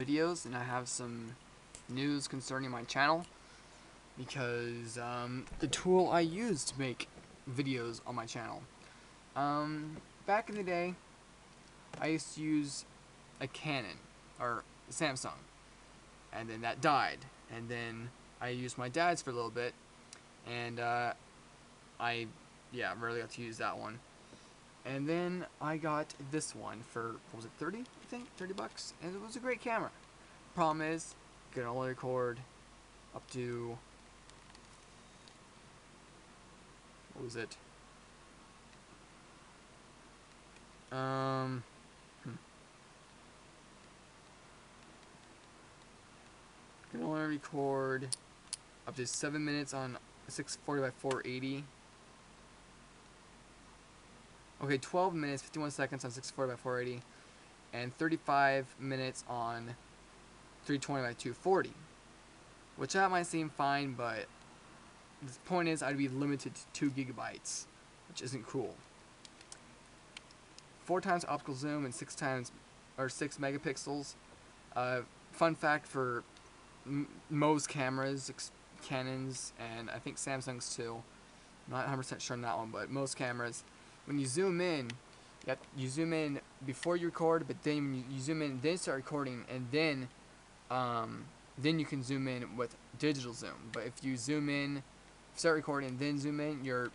videos, and I have some news concerning my channel because the tool I use to make videos on my channel. Back in the day, I used to use a Canon or Samsung, and then that died, and then I used my dad's for a little bit, and I rarely got to use that one. And then I got this one for, what was it, 30? I think 30 bucks, and it was a great camera. Problem is, you can only record up to, what was it? Um, hmm. You can only record up to 7 minutes on 640 by 480. Okay, 12 minutes, 51 seconds on 640 by 480, and 35 minutes on 320 by 240. Which that might seem fine, but the point is I'd be limited to 2 gigabytes, which isn't cool. 4 times optical zoom and 6 megapixels. Fun fact for most cameras, Canons, and I think Samsung's too. I'm not 100% sure on that one, but most cameras, when you zoom in, you zoom in before you record, but then you zoom in, then start recording, and then you can zoom in with digital zoom. But if you zoom in, start recording, then zoom in, you're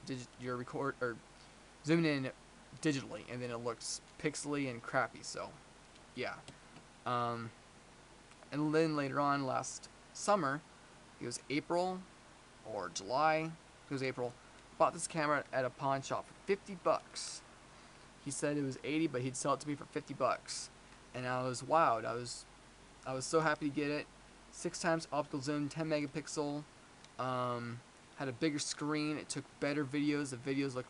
zooming in digitally, and then it looks pixely and crappy. So, yeah. And then later on, last summer, it was April or July. It was April. Bought this camera at a pawn shop for 50 bucks. He said it was 80, but he'd sell it to me for 50 bucks, and I was wowed. I was so happy to get it. 6 times optical zoom, 10 megapixel. Had a bigger screen. It took better videos. The videos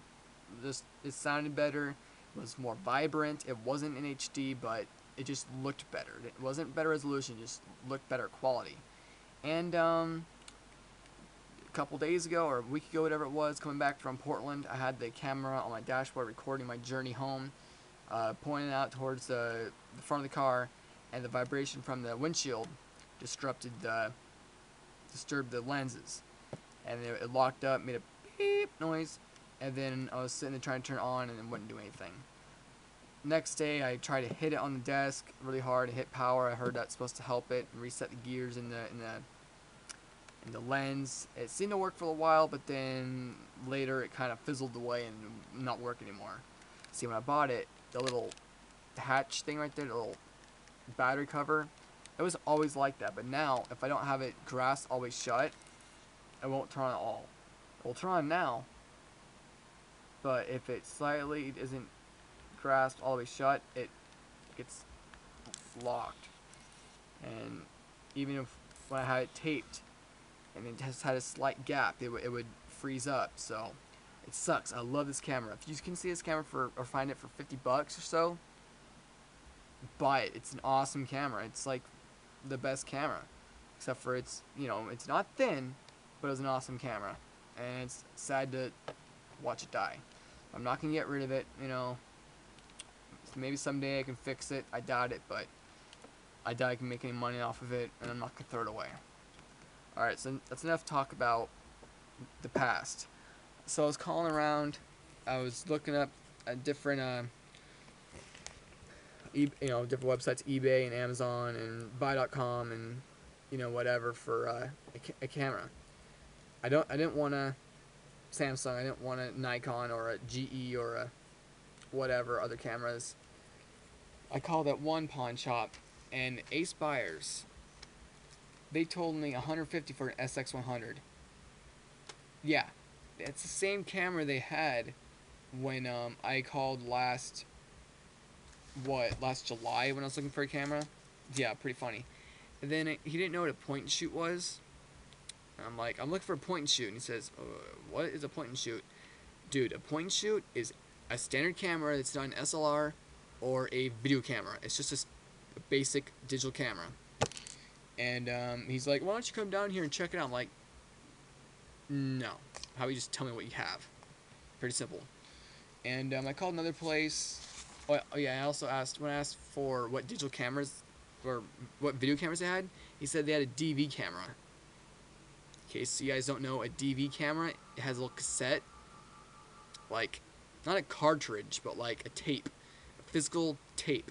it sounded better. It was more vibrant. It wasn't in HD, but it just looked better. It wasn't better resolution, it just looked better quality. And a couple days ago, or a week ago, whatever it was, coming back from Portland, I had the camera on my dashboard recording my journey home, pointing out towards the front of the car, and the vibration from the windshield disturbed the lenses, and it locked up, made a beep noise, and then I was sitting there trying to turn it on, and it wouldn't do anything. Next day, I tried to hit it on the desk really hard, hit power. I heard that's supposed to help it and reset the gears in the lens. It seemed to work for a while, but then later it kind of fizzled away and not work anymore. See, when I bought it, the little hatch thing right there, the little battery cover, it was always like that. But now, if I don't have it grasped always shut, it won't turn on at all. It will turn on now, but if it slightly isn't grasped all the way shut, it gets locked. And even if when I had it taped and it just had a slight gap, it would freeze up. So it sucks. I love this camera. If you can see this camera or find it for 50 bucks or so, buy it. It's an awesome camera. It's like the best camera, except for it's not thin, but it's an awesome camera, and it's sad to watch it die. I'm not gonna get rid of it. Maybe someday I can fix it. I doubt it, but I doubt I can make any money off of it, and I'm not gonna throw it away. Alright, so that's enough talk about the past. So I was calling around, I was looking up at different different websites, eBay and Amazon and buy.com and whatever for a camera. I didn't want a Samsung, I didn't want a Nikon or a GE or a whatever other cameras. I called at one pawn shop, and Ace Buyers, they told me $150 for an SX100. Yeah, it's the same camera they had when I called last July when I was looking for a camera. Yeah, pretty funny. And then he didn't know what a point and shoot was. I'm like, I'm looking for a point and shoot, and he says, what is a point and shoot? Dude, a point and shoot is a standard camera that's not an SLR or a video camera. It's just a basic digital camera. And he's like, why don't you come down here and check it out? I'm like, no. How about you just tell me what you have? Pretty simple. And I called another place. Oh yeah, I also asked, when I asked for what digital cameras or what video cameras they had. He said they had a DV camera. In case you guys don't know, a DV camera, it has a little cassette, like not a cartridge, but like a tape, a physical tape,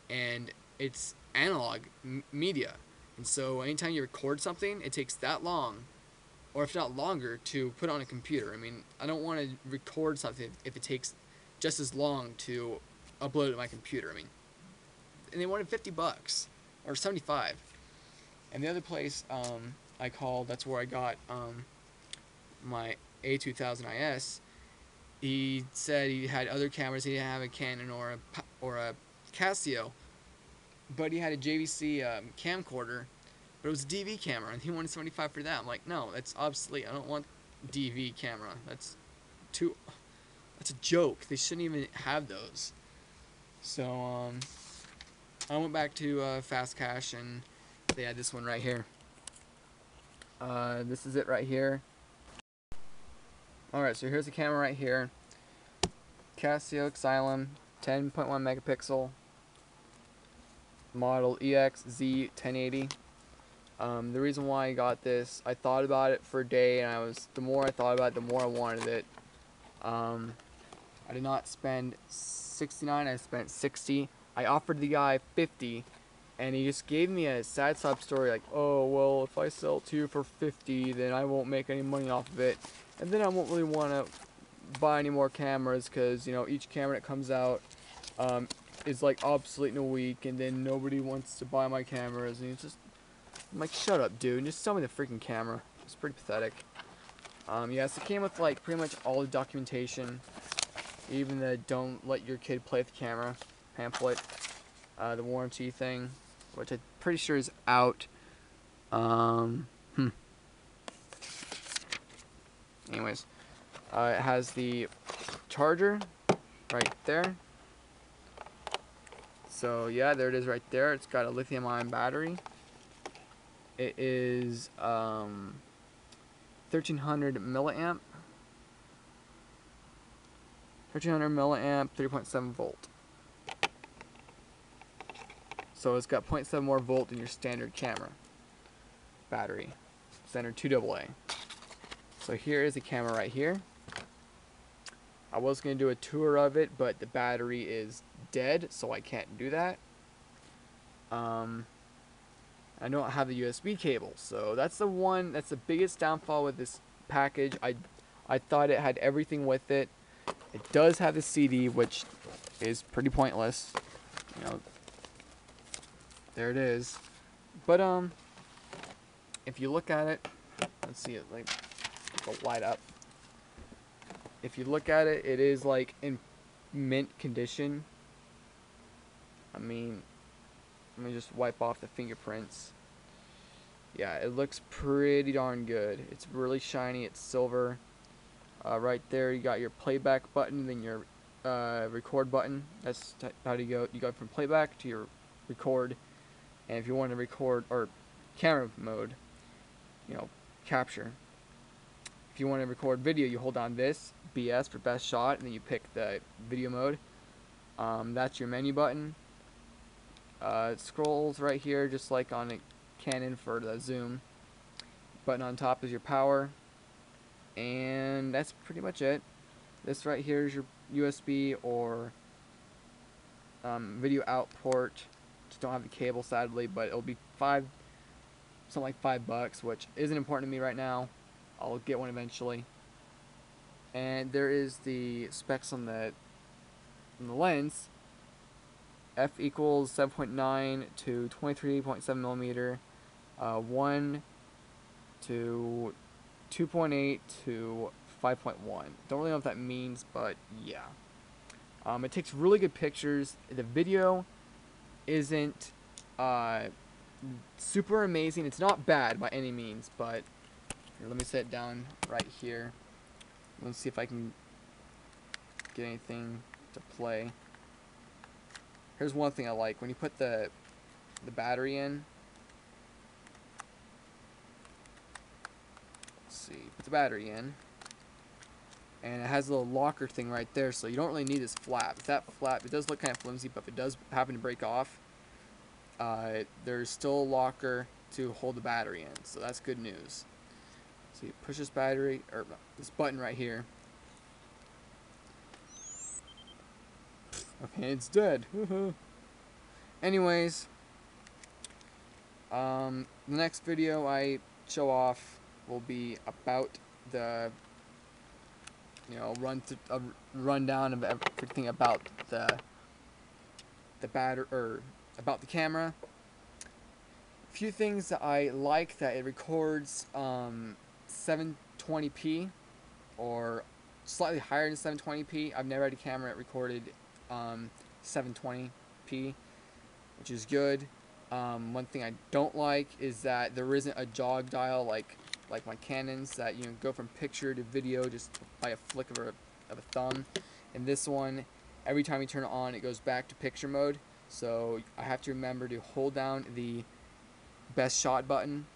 and it's analog media. And so anytime you record something, it takes that long, or if not longer, to put on a computer. I mean, I don't want to record something if it takes just as long to upload it to my computer. I mean, and they wanted $50 or 75. And the other place I called, that's where I got my A2000 IS. He said he had other cameras. He didn't have a Canon or a Casio, but he had a JVC camcorder. But it was a DV camera, and he wanted 75 for that. I'm like, no, that's obsolete. I don't want DV camera. That's a joke. They shouldn't even have those. So I went back to Fast Cash, and they had this one right here. This is it right here. Alright, so here's the camera right here. Casio exilim, 10.1 megapixel, model EXZ1080. The reason why I got this, I thought about it for a day, and the more I thought about it, the more I wanted it. I did not spend $69, I spent $60. I offered the guy $50, and he just gave me a sad sob story like, oh, well, if I sell it to you for $50, then I won't make any money off of it, and then I won't really want to buy any more cameras, because, you know, each camera that comes out is like obsolete in a week, and then nobody wants to buy my cameras, and it's just, I'm like, shut up, dude, just sell me the freaking camera. It's pretty pathetic. Yes, it came with like pretty much all the documentation, even the don't let your kid play with the camera pamphlet, the warranty thing, which I'm pretty sure is out. Anyways, it has the charger right there. So yeah, there it is right there. It's got a lithium-ion battery. It is 1300 milliamp, 3.7 volt. So it's got 0.7 more volt than your standard camera battery, standard 2AA. So here is the camera right here. I was going to do a tour of it, but the battery is dead, so I can't do that. I don't have the USB cable, so that's the biggest downfall with this package. I thought it had everything with it. It does have the CD, which is pretty pointless. You know, there it is. But if you look at it, let's see it, like, it'll light up. If you look at it, it is like in mint condition. I mean, let me just wipe off the fingerprints. Yeah, it looks pretty darn good. It's really shiny. It's silver. Right there, you got your playback button, then your record button. That's how do you go. You go from playback to your record. And if you want to record or camera mode, you know, capture. If you want to record video, you hold on this BS for best shot, and then you pick the video mode. That's your menu button. It scrolls right here, just like on a Canon for the zoom. Button on top is your power, and that's pretty much it. This right here is your USB or video out port. Just don't have the cable, sadly, but it'll be something like $5, which isn't important to me right now. I'll get one eventually. And there is the specs on the lens. F equals 7.9 to 23.7 millimeter, 1 to 2.8 to 5.1. Don't really know what that means, but yeah. It takes really good pictures. The video isn't super amazing. It's not bad by any means, but here, let me set it down right here. Let's see if I can get anything to play. Here's one thing I like. When you put the battery in, let's see, put the battery in, and it has a little locker thing right there, so you don't really need this flap. If that flap, it does look kind of flimsy, but if it does happen to break off, there's still a locker to hold the battery in, so that's good news. So you push this battery, or this button right here. Okay, it's dead. Anyways, the next video I show off will be about the, rundown of everything about the batter, or about the camera. A few things that I like: that it records 720p or slightly higher than 720p. I've never had a camera that recorded 720p, which is good. One thing I don't like is that there isn't a jog dial like my Canons, that you can go from picture to video just by a flick of a thumb. And this one, every time you turn it on, it goes back to picture mode. So I have to remember to hold down the best shot button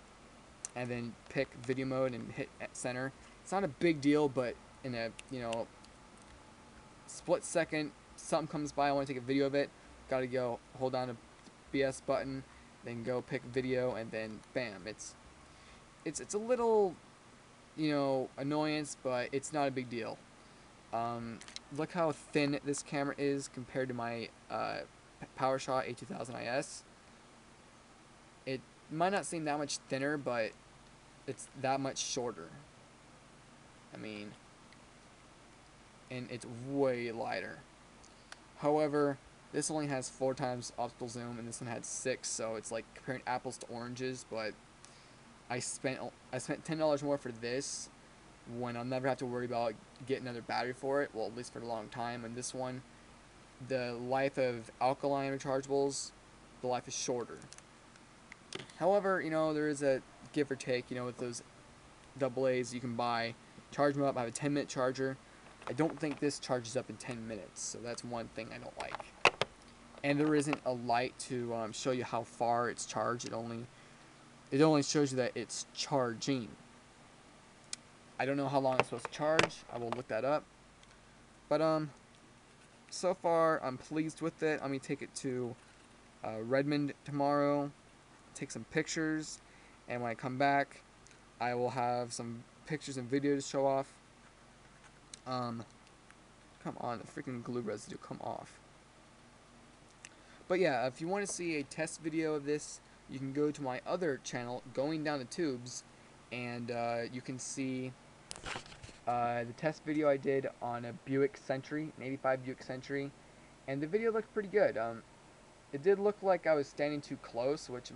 and then pick video mode and hit center. It's not a big deal, but in a split second something comes by, I want to take a video of it, gotta go hold down a BS button, then go pick video, and then bam. It's a little annoyance, but it's not a big deal. Look how thin this camera is compared to my PowerShot A2000 IS. It might not seem that much thinner, but it's that much shorter. I mean, and it's way lighter. However, this only has 4 times optical zoom, and this one had 6, so it's like comparing apples to oranges. But I spent $10 more for this, when I'll never have to worry about getting another battery for it. Well, at least for a long time. And this one, the life of alkaline rechargeables, the life is shorter. However, there is a give or take. With those AA's you can buy, charge them up. I have a 10-minute charger. I don't think this charges up in 10 minutes, so that's one thing I don't like. And there isn't a light to show you how far it's charged. It only shows you that it's charging. I don't know how long it's supposed to charge. I will look that up. But so far I'm pleased with it. I'm gonna take it to Redmond tomorrow, take some pictures, and when I come back, I will have some pictures and video to show off. Come on, the freaking glue residue, come off. But yeah, if you want to see a test video of this, you can go to my other channel, Going Down the Tubes, and you can see the test video I did on a Buick Century, an 85 Buick Century, and the video looked pretty good. It did look like I was standing too close, which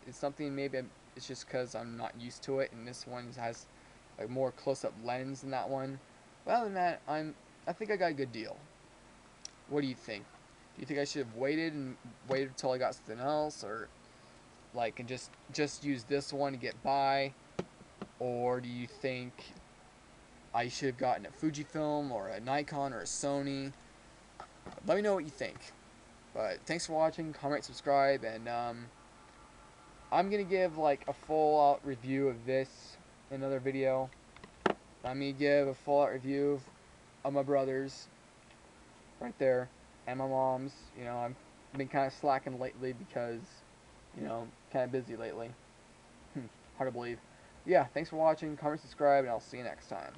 is something maybe it's just because I'm not used to it, and this one has a more close-up lens than that one. But other than that, I think I got a good deal. What do you think? Do you think I should have waited until I got something else, or and just use this one to get by? Or do you think I should have gotten a Fujifilm or a Nikon or a Sony? Let me know what you think. But thanks for watching. Comment, subscribe, and I'm gonna give a full out review of this in another video. I'm gonna give a full out review of my brothers right there, and my mom's. I've been kind of slacking lately because kind of busy lately. Hard to believe. Yeah, thanks for watching. Comment, subscribe, and I'll see you next time.